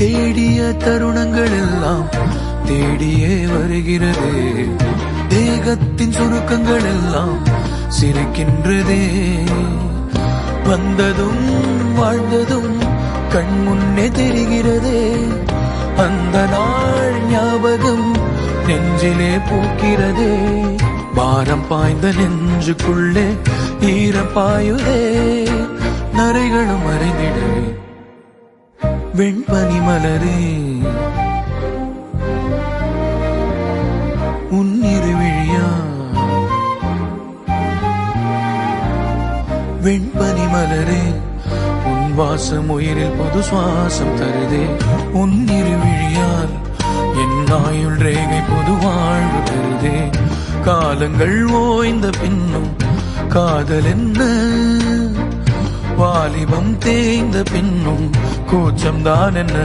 தேடிய தருணங்கள் எல்லாம் தேடியே வருகிறது. தேகத்தின் சுருக்கங்கள் எல்லாம் சிரிக்கின்றதே. வந்ததும் வாழ்ந்ததும் கண் முன்னே தெரிகிறதே. அந்த நாள் ஞாபகம் நெஞ்சிலே பூக்கிறதே. பாரம் பாய்ந்த நெஞ்சுக்குள்ளே ஈரம் பாயுதே. நரைகளும் மறைந்திடவே வெண்பனி மலரே உன்னிருவிழியா. வெண்பனி மலரே உன் வாசம் உயிரில் பொது சுவாசம் தருதே. உன்னிருவிழியால் என் ஆயுள் ரேகை பொது வாழ்வு தருதே. காலங்கள் ஓய்ந்த பின்னும் காதல் என்ன, வாலிபம் தேய்ந்த பின்னும் கூச்சம்தான் என்ன.